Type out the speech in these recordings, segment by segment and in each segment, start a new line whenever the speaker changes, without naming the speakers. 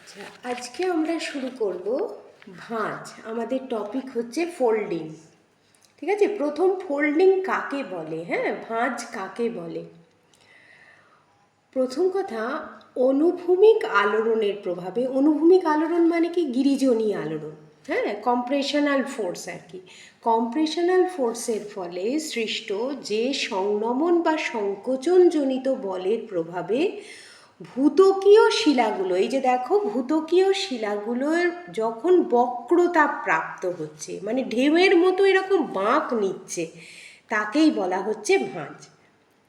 আচ্ছা, আজকে আমরা শুরু করব ভাঁজ। আমাদের টপিক হচ্ছে ফোল্ডিং। ঠিক আছে, প্রথম ফোল্ডিং কাকে বলে, হ্যাঁ, ভাঁজ কাকে বলে। প্রথম কথা, অনুভূমিক আলোড়নের প্রভাবে, অনুভূমিক আলোড়ন মানে কি, গিরিজনী আলোড়ন, হ্যাঁ, কম্প্রেশনাল ফোর্স আর কি। কম্প্রেশনাল ফোর্সের ফলে সৃষ্ট যে সংনমন বা সংকোচনজনিত বলের প্রভাবে ভূত্বকীয় শিলাগুলো, এই যে দেখো, ভূত্বকীয় শিলাগুলোর যখন বক্রতা প্রাপ্ত হচ্ছে, মানে ঢেউয়ের মতো এরকম বাঁক নিচ্ছে, তাকেই বলা হচ্ছে ভাঁজ।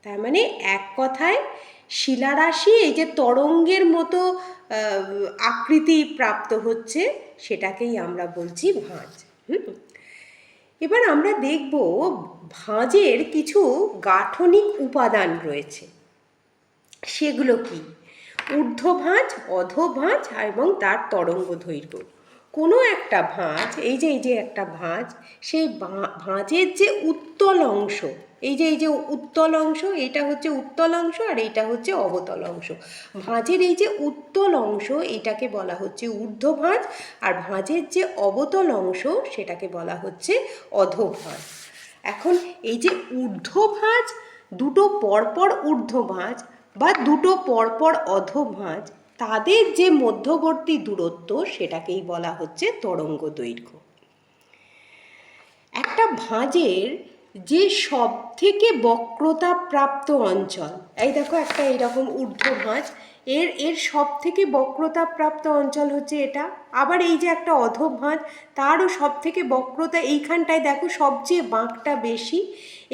তার মানে এক কথায় শিলারাশি এই যে তরঙ্গের মতো আকৃতি প্রাপ্ত হচ্ছে, সেটাকেই আমরা বলছি ভাঁজ। এবার আমরা দেখব ভাঁজের কিছু গাঠনিক উপাদান রয়েছে। সেগুলো কি? ঊর্ধ্বভাঁজ, অধোভাঁজ এবং তার তরঙ্গ দৈর্ঘ্য। কোনো একটা ভাঁজ, এই যে একটা ভাঁজ, সেই ভাঁজের যে উত্তল অংশ, এই যে উত্তল অংশ, এটা হচ্ছে উত্তল অংশ আর এইটা হচ্ছে অবতল অংশ। ভাঁজের এই যে উত্তল অংশ, এটাকে বলা হচ্ছে ঊর্ধ্বভাঁজ, আর ভাঁজের যে অবতল অংশ, সেটাকে বলা হচ্ছে অধোভাঁজ। এখন এই যে ঊর্ধ্বভাঁজ, দুটো পরপর ঊর্ধ্বভাঁজ বা দুটো পরপর অধোভাঁজ, তাদের যে মধ্যবর্তী দূরত্ব, সেটাকেই বলা হচ্ছে তরঙ্গ দৈর্ঘ্য। একটা ভাঁজের যে সব থেকে বক্রতা প্রাপ্ত অঞ্চল, এই দেখো একটা এইরকম ঊর্ধ্বভাঁজ, এর সব থেকে বক্রতা প্রাপ্ত অঞ্চল হচ্ছে এটা। আবার এই যে একটা অধোভাঁজ, তারও সব থেকে বক্রতা এইখানটায় দেখো সবচেয়ে বাঁকটা বেশি।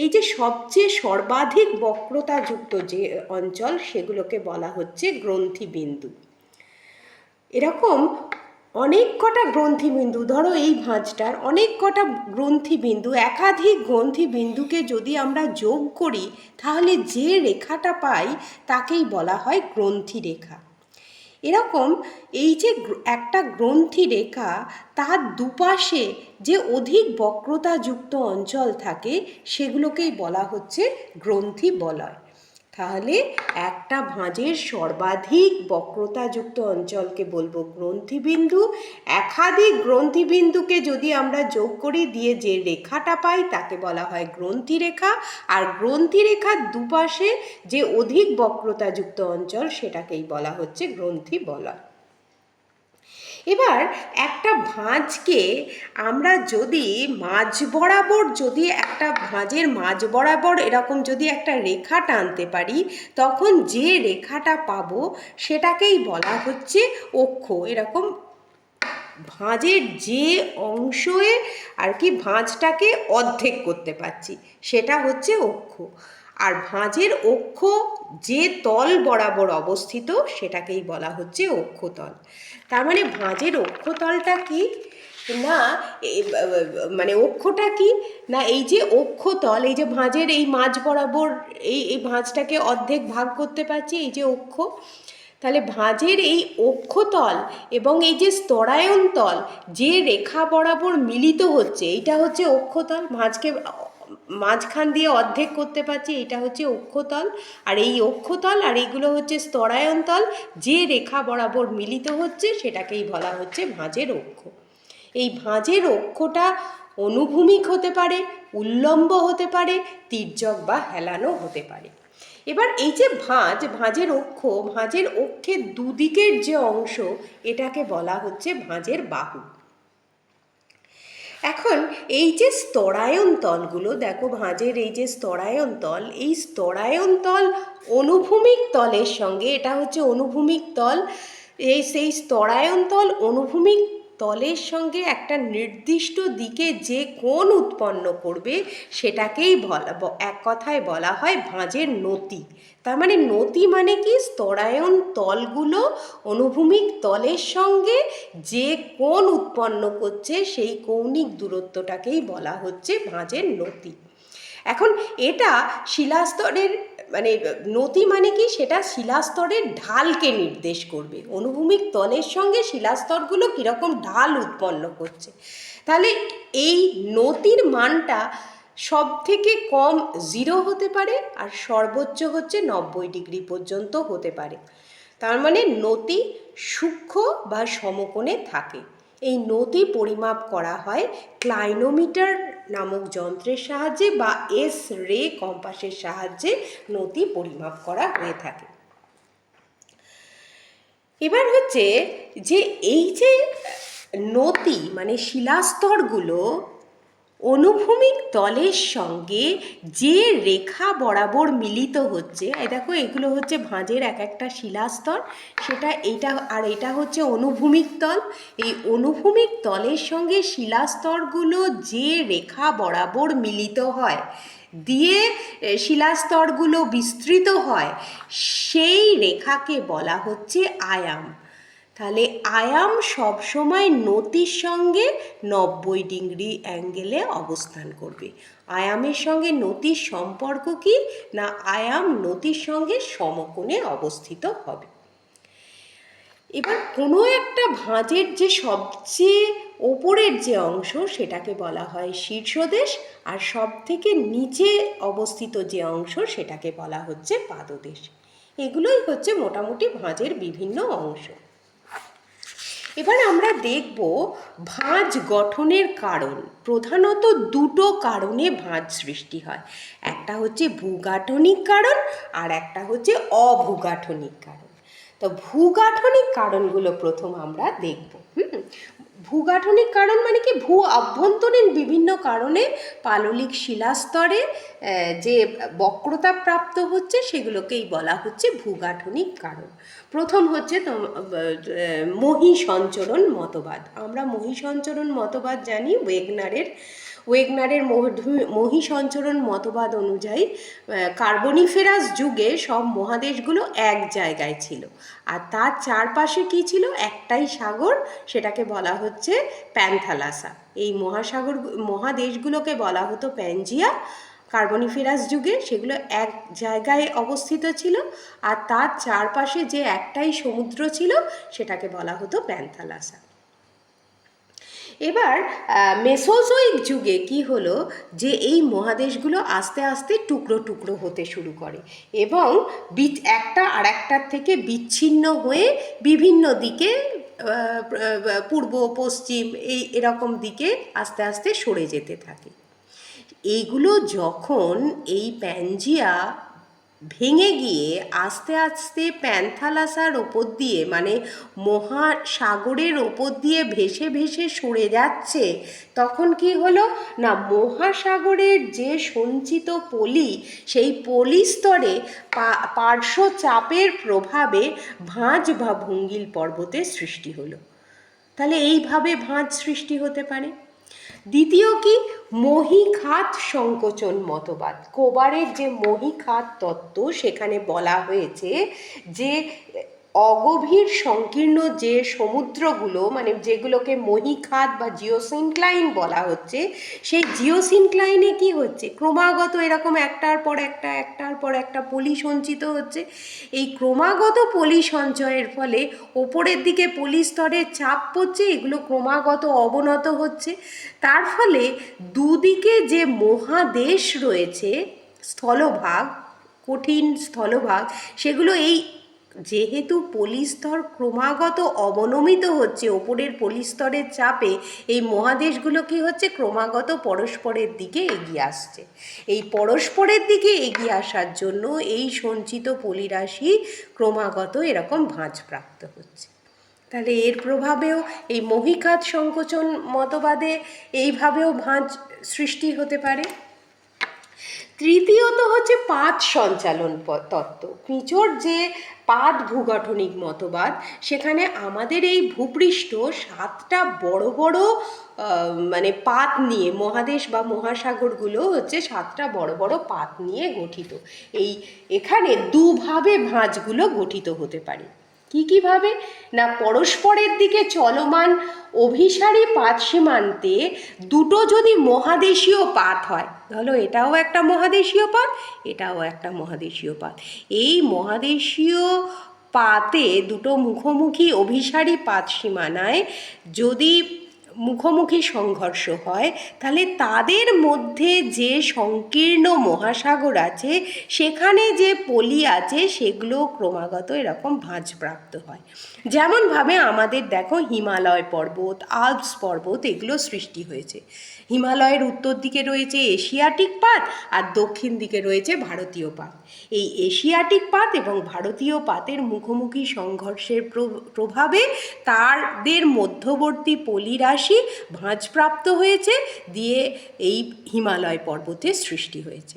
এই যে সবচেয়ে সর্বাধিক বক্রতাযুক্ত যে অঞ্চল, সেগুলোকে বলা হচ্ছে গ্রন্থিবিন্দু। এরকম অনেক কটা গ্রন্থিবিন্দু, ধরো এই ভাঁজটার অনেক কটা গ্রন্থিবিন্দু, একাধিক গ্রন্থিবিন্দুকে যদি আমরা যোগ করি, তাহলে যে রেখাটা পাই তাকেই বলা হয় গ্রন্থি রেখা। এরকম এই যে একটা গ্রন্থি রেখা, তার দুপাশে যে অধিক বক্রতাযুক্ত অঞ্চল থাকে, সেগুলোকেই বলা হচ্ছে গ্রন্থি বলয়। তাহলে একটা ভাঁজের সর্বাধিক বক্রতাযুক্ত অঞ্চলকে বলবো গ্রন্থিবিন্দু। একাধিক গ্রন্থিবিন্দুকে যদি আমরা যোগ করি, দিয়ে যে রেখাটা পাই তাকে বলা হয় গ্রন্থিরেখা। আর গ্রন্থিরেখার দুপাশে যে অধিক বক্রতাযুক্ত অঞ্চল, সেটাকেই বলা হচ্ছে গ্রন্থি বলয়। এবার একটা ভাঁজকে আমরা যদি মাঝ বরাবর, যদি একটা ভাঁজের মাঝ বরাবর এরকম যদি একটা রেখা টানতে পারি, তখন যে রেখাটা পাবো সেটাকেই বলা হচ্ছে অক্ষ। এরকম ভাঁজের যে অংশে আর কি ভাঁজটাকে অর্ধেক করতে পারছি, সেটা হচ্ছে অক্ষ। আর ভাঁজের অক্ষ যে তল বরাবর অবস্থিত, সেটাকেই বলা হচ্ছে অক্ষতল। তার মানে ভাঁজের অক্ষতলটা কি না, মানে অক্ষটা কি না, এই যে অক্ষতল, এই যে ভাঁজের এই মাঝ বরাবর এই ভাঁজটাকে অর্ধেক ভাগ করতে পারছি, এই যে অক্ষ। তাহলে ভাঁজের এই অক্ষতল এবং এই যে স্তরায়ন তল যে রেখা বরাবর মিলিত হচ্ছে, এইটা হচ্ছে অক্ষতল। ভাঁজকে মাঝখান দিয়ে অর্ধেক করতে পারছি, এটা হচ্ছে অক্ষতল। আর এই অক্ষতল আর এইগুলো হচ্ছে স্তরায়ন তল, যে রেখা বরাবর মিলিত হচ্ছে, সেটাকেই বলা হচ্ছে ভাঁজের অক্ষ। এই ভাঁজের অক্ষটা অনুভূমিক হতে পারে, উল্লম্ব হতে পারে, তির্যক বা হেলানো হতে পারে। এবার এই যে ভাঁজের অক্ষ, ভাঁজের অক্ষের দুদিকের যে অংশ, এটাকে বলা হচ্ছে ভাঁজের বাহু। এখন এই যে স্তরায়ন তলগুলো দেখো, ভাঁজের এই যে স্তরায়ন তল, এই স্তরায়ন তল অনুভূমিক তলের সঙ্গে, এটা হচ্ছে অনুভূমিক তল, সেই স্তরায়ন তল অনুভূমিক তলের সঙ্গে একটা নির্দিষ্ট দিকে যে কোণ উৎপন্ন করবে, সেটাকেই এক কথায় বলা হয় ভাঁজের নতি। তার মানে নতি মানে কি, স্তরায়ন তলগুলো অনুভূমিক তলের সঙ্গে যে কোণ উৎপন্ন করছে, সেই কৌণিক দূরত্বটাকেই বলা হচ্ছে ভাঁজের নতি। এখন এটা শিলাস্তরের, মানে নতি মানে কি, সেটা শিলাস্তরের ঢালকে নির্দেশ করবে। অনুভূমিক তলের সঙ্গে শিলাস্তরগুলো কীরকম ঢাল উৎপন্ন করছে। তাহলে এই নতির মানটা সব থেকে কম 0 হতে পারে, আর সর্বোচ্চ হচ্ছে 90 ডিগ্রি পর্যন্ত হতে পারে। তার মানে নতি সূক্ষ্ম বা সমকোণে থাকে। এই নতি পরিমাপ করা হয় ক্লাইনোমিটার নামক যন্ত্রের সাহায্যে বা এস রে কম্পাসের সাহায্যে নতি পরিমাপ করা হয়ে থাকে। এবার হচ্ছে যে এই যে নতি মানে শিলাস্তরগুলো অনুভূমিক তলের সঙ্গে যে রেখা বরাবর মিলিত হচ্ছে, এই দেখো এগুলো হচ্ছে ভাঁজের এক একটা শিলাস্তর, সেটা এটা হচ্ছে অনুভূমিক তল। এই অনুভূমিক তলের সঙ্গে শিলাস্তরগুলো যে রেখা বরাবর মিলিত হয় দিয়ে শিলাস্তরগুলো বিস্তৃত হয়, সেই রেখাকে বলা হচ্ছে আয়াম। তাহলে আয়াম সবসময় নতির সঙ্গে 90 ডিগ্রি অ্যাঙ্গেলে অবস্থান করবে। আয়ামের সঙ্গে নতির সম্পর্ক কি না, আয়াম নতির সঙ্গে সমকোণে অবস্থিত হবে। এবার কোনো একটা ভাঁজের যে সবচেয়ে ওপরের যে অংশ সেটাকে বলা হয় শীর্ষদেশ, আর সব থেকে নিচে অবস্থিত যে অংশ সেটাকে বলা হচ্ছে পাদদেশ। এগুলোই হচ্ছে মোটামুটি ভাঁজের বিভিন্ন অংশ। এবার আমরা দেখব ভাঁজ গঠনের কারণ। প্রধানত দুটো কারণে ভাঁজ সৃষ্টি হয়, একটা হচ্ছে ভূগাঠনিক কারণ আর একটা হচ্ছে অভূগাঠনিক কারণ। তো ভূগাঠনিক কারণগুলো প্রথম আমরা দেখব। ভূগাঠনিক কারণ মানে কি, ভূ আভ্যন্তরীণ বিভিন্ন কারণে পাললিক শিলাস্তরে যে বক্রতা প্রাপ্ত হচ্ছে সেগুলোকেই বলা হচ্ছে ভূগাঠনিক কারণ। প্রথম হচ্ছে মহীসঞ্চরণ মতবাদ। আমরা মহীসঞ্চরণ মতবাদ জানি ওয়েগনারের মহীসঞ্চরণ মতবাদ অনুযায়ী কার্বনিফেরাস যুগে সব মহাদেশগুলো এক জায়গায় ছিল, আর তার চারপাশে কি ছিল, একটাই সাগর, সেটাকে বলা হচ্ছে প্যান্থালাসা। এই মহাদেশগুলোকে বলা হতো প্যানজিয়া। কার্বনিফেরাস যুগে সেগুলো এক জায়গায় অবস্থিত ছিল, আর তার চারপাশে যে একটাই সমুদ্র ছিল সেটাকে বলা হতো প্যান্থালাসা। এবার মেসোজোইক যুগে কি হলো, যে এই মহাদেশগুলো আস্তে আস্তে টুকরো টুকরো হতে শুরু করে এবং একটা আর একটার থেকে বিচ্ছিন্ন হয়ে বিভিন্ন দিকে, পূর্ব পশ্চিম এরকম দিকে আস্তে আস্তে সরে যেতে থাকে। এইগুলো যখন এই প্যানজিয়া ভেঙে গিয়ে আস্তে আস্তে প্যান্থালাসার ওপর দিয়ে মানে মহাসাগরের ওপর দিয়ে ভেসে ভেসে সরে যাচ্ছে, তখন কি হলো না, মহাসাগরের যে সঞ্চিত পলি, সেই পলিস্তরে পার্শ্ব চাপের প্রভাবে ভাঁজ বা ভঙ্গিল পর্বতের সৃষ্টি হলো। তাহলে এইভাবে ভাঁজ সৃষ্টি হতে পারে। দ্বিতীয় কি, মহীখাত সংকোচন মতবাদ। কোবারের যে মহীখাত তত্ত্ব, সেখানে বলা হয়েছে যে অগভীর সংকীর্ণ যে সমুদ্রগুলো মানে যেগুলোকে মহীখাত বা জিওসিনক্লাইন বলা হচ্ছে, সেই জিওসিনক্লাইনে কি হচ্ছে, ক্রমাগত এরকম একটার পর একটা পলি সঞ্চিত হচ্ছে। এই ক্রমাগত পলি সঞ্চয়ের ফলে ওপরের দিকে পলি স্তরের চাপ পড়ছে, এগুলো ক্রমাগত অবনত হচ্ছে। তার ফলে দুদিকে যে মহাদেশ রয়েছে, স্থলভাগ, কঠিন স্থলভাগ, সেগুলো যেহেতু পলিস্তর ক্রমাগত অবনমিত হচ্ছে ওপরের পলিস্তরের চাপে, এই মহাদেশগুলো কি হচ্ছে, ক্রমাগত পরস্পরের দিকে এগিয়ে আসছে। এই পরস্পরের দিকে এগিয়ে আসার জন্য এই সঞ্চিত পলিরাশি ক্রমাগত এরকম ভাঁজ প্রাপ্ত হচ্ছে। তাহলে এর প্রভাবেও এই মহীখাত সংকোচন মতবাদে এইভাবেও ভাঁজ সৃষ্টি হতে পারে। তৃতীয়ত হচ্ছে পাত সঞ্চালন তত্ত্ব। পিঁচোর যে পাত ভূগঠনিক মতবাদ, সেখানে আমাদের এই ভূপৃষ্ঠ 7টা বড় বড় মানে পাত নিয়ে, মহাদেশ বা মহাসাগরগুলো হচ্ছে 7টা বড় বড় পাত নিয়ে গঠিত। এখানে দুভাবে ভাঁজগুলো গঠিত হতে পারে। কীভাবে না, পরস্পরের দিকে চলমান অভিসারী পাত সীমান্তে দুটো যদি মহাদেশীয় পাত হয়, ধরো এটাও একটা মহাদেশীয় পাত, এটাও একটা মহাদেশীয় পাত, এই মহাদেশীয় পাতে দুটো মুখোমুখি অভিসারী পাত সীমানায় যদি মুখোমুখি সংঘর্ষ হয়, তাহলে তাদের মধ্যে যে সংকীর্ণ মহাসাগর আছে সেখানে যে পলি আছে সেগুলো ক্রমাগত এরকম ভাঁজপ্রাপ্ত হয়। যেমনভাবে আমাদের দেখো হিমালয় পর্বত, আল্পস পর্বত এগুলো সৃষ্টি হয়েছে। হিমালয়ের উত্তর দিকে রয়েছে এশিয়াটিক পাত আর দক্ষিণ দিকে রয়েছে ভারতীয় পাত। এই এশিয়াটিক পাত এবং ভারতীয় পাতের মুখোমুখি সংঘর্ষের প্রভাবে তাদের মধ্যবর্তী পলিরাশি ভাঁজপ্রাপ্ত হয়েছে, দিয়ে এই হিমালয় পর্বতের সৃষ্টি হয়েছে।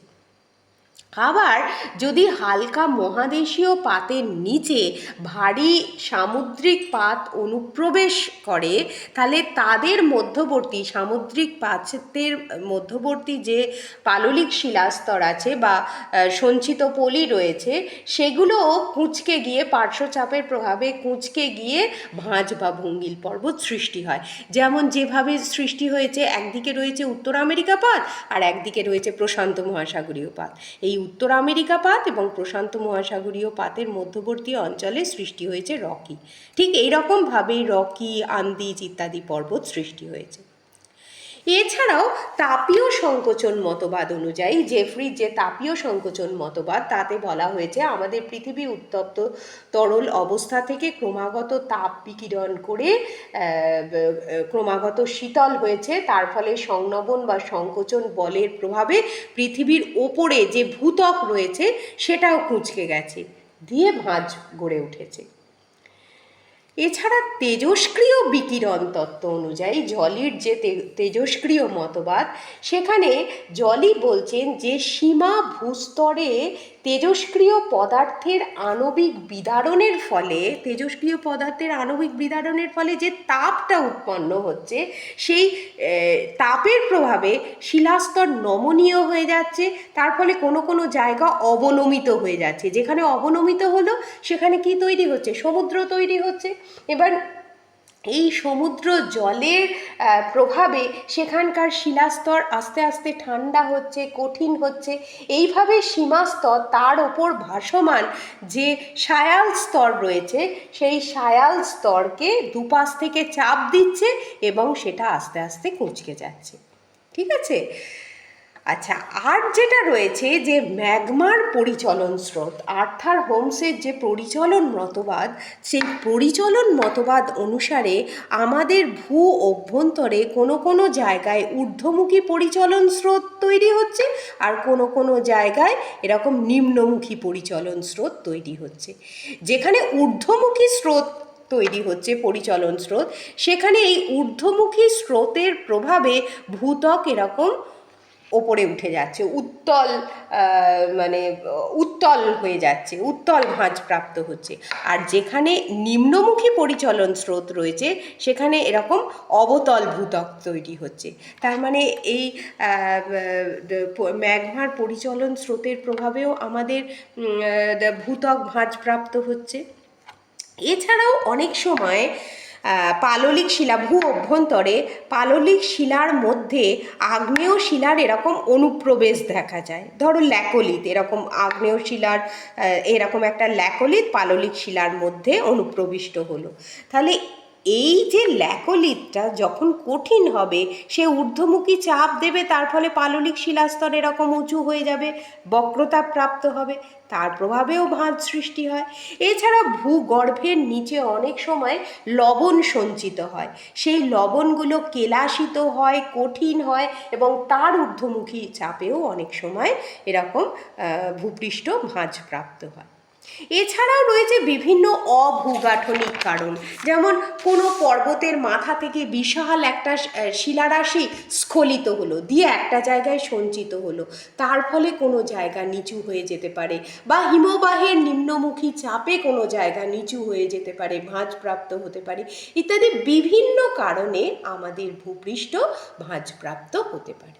আবার যদি হালকা মহাদেশীয় পাতের নিচে ভারী সামুদ্রিক পাত অনুপ্রবেশ করে, তাহলে তাদের মধ্যবর্তী সামুদ্রিক পাতের মধ্যবর্তী যে পাললিক শিলাস্তর আছে বা সঞ্চিত পলি রয়েছে সেগুলো কুঁচকে গিয়ে পার্শ্বচাপের প্রভাবে কুঁচকে গিয়ে ভাঁজ বা ভঙ্গিল পর্বত সৃষ্টি হয়। যেমন যেভাবে সৃষ্টি হয়েছে, একদিকে রয়েছে উত্তর আমেরিকা পাত আর একদিকে রয়েছে প্রশান্ত মহাসাগরীয় পাত। এই উত্তর আমেরিকা পাত এবং প্রশান্ত মহাসাগরীয় পাতের মধ্যবর্তী অঞ্চলে সৃষ্টি হয়েছে রকি। ঠিক এইরকমভাবেই রকি, আন্দিজ ইত্যাদি পর্বত সৃষ্টি হয়েছে। এছাড়াও তাপীয় সংকোচন মতবাদ অনুযায়ী, জেফরির যে তাপীয় সংকোচন মতবাদ, তাতে বলা হয়েছে আমাদের পৃথিবী উত্তপ্ত তরল অবস্থা থেকে ক্রমাগত তাপ বিকিরণ করে ক্রমাগত শীতল হয়েছে, তার ফলে সংনবন বা সংকোচন বলের প্রভাবে পৃথিবীর ওপরে যে ভূত্বক রয়েছে সেটাও কুঁচকে গেছে, দিয়ে ভাঁজ গড়ে উঠেছে। এছাড়া তেজস্ক্রিয় বিকিরণ তত্ত্ব অনুযায়ী জলির যে তেজস্ক্রিয় মতবাদ, সেখানে জলি বলছেন যে সীমা ভূস্তরে তেজস্ক্রিয় পদার্থের আণবিক বিদারণের ফলে যে তাপটা উৎপন্ন হচ্ছে, সেই তাপের প্রভাবে শিলাস্তর নমনীয় হয়ে যাচ্ছে, তার ফলে কোনো কোনো জায়গা অবনমিত হয়ে যাচ্ছে। যেখানে অবনমিত হলো সেখানে কি তৈরি হচ্ছে? সমুদ্র তৈরি হচ্ছে। এবার এই সমুদ্র জলের প্রভাবে সেখানকার শিলাস্তর আস্তে আস্তে ঠান্ডা হচ্ছে, কঠিন হচ্ছে। এইভাবে সীমাস্তর, তার ওপর ভাসমান যে সায়াল স্তর রয়েছে, সেই সায়াল স্তরকে দুপাশ থেকে চাপ দিচ্ছে এবং সেটা আস্তে আস্তে কুঁচকে যাচ্ছে। ঠিক আছে? আচ্ছা, আর যেটা রয়েছে যে ম্যাগমার পরিচলন স্রোত, আর্থার হোমসের যে পরিচলন মতবাদ, সেই পরিচলন মতবাদ অনুসারে আমাদের ভূ অভ্যন্তরে কোনো কোনো জায়গায় ঊর্ধ্বমুখী পরিচলন স্রোত তৈরি হচ্ছে আর কোনো কোনো জায়গায় এরকম নিম্নমুখী পরিচলন স্রোত তৈরি হচ্ছে। যেখানে ঊর্ধ্বমুখী স্রোত তৈরি হচ্ছে, পরিচলন স্রোত, সেখানে এই ঊর্ধ্বমুখী স্রোতের প্রভাবে ভূত্বক এরকম ওপরে উঠে যাচ্ছে, উত্তল হয়ে যাচ্ছে, উত্তল ভাঁজপ্রাপ্ত হচ্ছে। আর যেখানে নিম্নমুখী পরিচলন স্রোত রয়েছে সেখানে এরকম অবতল ভূত্বক তৈরি হচ্ছে। তার মানে এই ম্যাগমার পরিচলন স্রোতের প্রভাবেও আমাদের ভূত্বক ভাঁজপ্রাপ্ত হচ্ছে। এছাড়াও অনেক সময় পাললিক শিলা, ভূ অভ্যন্তরে পাললিক শিলার মধ্যে আগ্নেয় শিলার এরকম অনুপ্রবেশ দেখা যায়। ধরো ল্যাকোলিথ, এরকম আগ্নেয় শিলার এরকম একটা ল্যাকোলিথ পাললিক শিলার মধ্যে অনুপ্রবিষ্ট হলো। তাহলে এই যে ল্যাকোলিথটা যখন কঠিন হবে, সে ঊর্ধ্বমুখী চাপ দেবে, তার ফলে পাললিক শিলাস্তর এরকম উঁচু হয়ে যাবে, বক্রতা প্রাপ্ত হবে, তার প্রভাবেও ভাঁজ সৃষ্টি হয়। এছাড়া ভূগর্ভের নিচে অনেক সময় লবণ সঞ্চিত হয়, সেই লবণগুলো কেলাসিত হয়, কঠিন হয় এবং তার ঊর্ধ্বমুখী চাপেও অনেক সময় এরকম ভূপৃষ্ঠ ভাঁজপ্রাপ্ত হয়। এছাড়াও রয়েছে বিভিন্ন অভূগাঠনিক কারণ, যেমন কোনো পর্বতের মাথা থেকে বিশাল একটা শিলারাশি স্খলিত হলো, দিয়ে একটা জায়গায় সঞ্চিত হলো, তার ফলে কোনো জায়গা নিচু হয়ে যেতে পারে, বা হিমবাহের নিম্নমুখী চাপে কোনো জায়গা নিচু হয়ে যেতে পারে, ভাঁজপ্রাপ্ত হতে পারে, ইত্যাদি বিভিন্ন কারণে আমাদের ভূপৃষ্ঠ ভাঁজপ্রাপ্ত হতে পারে।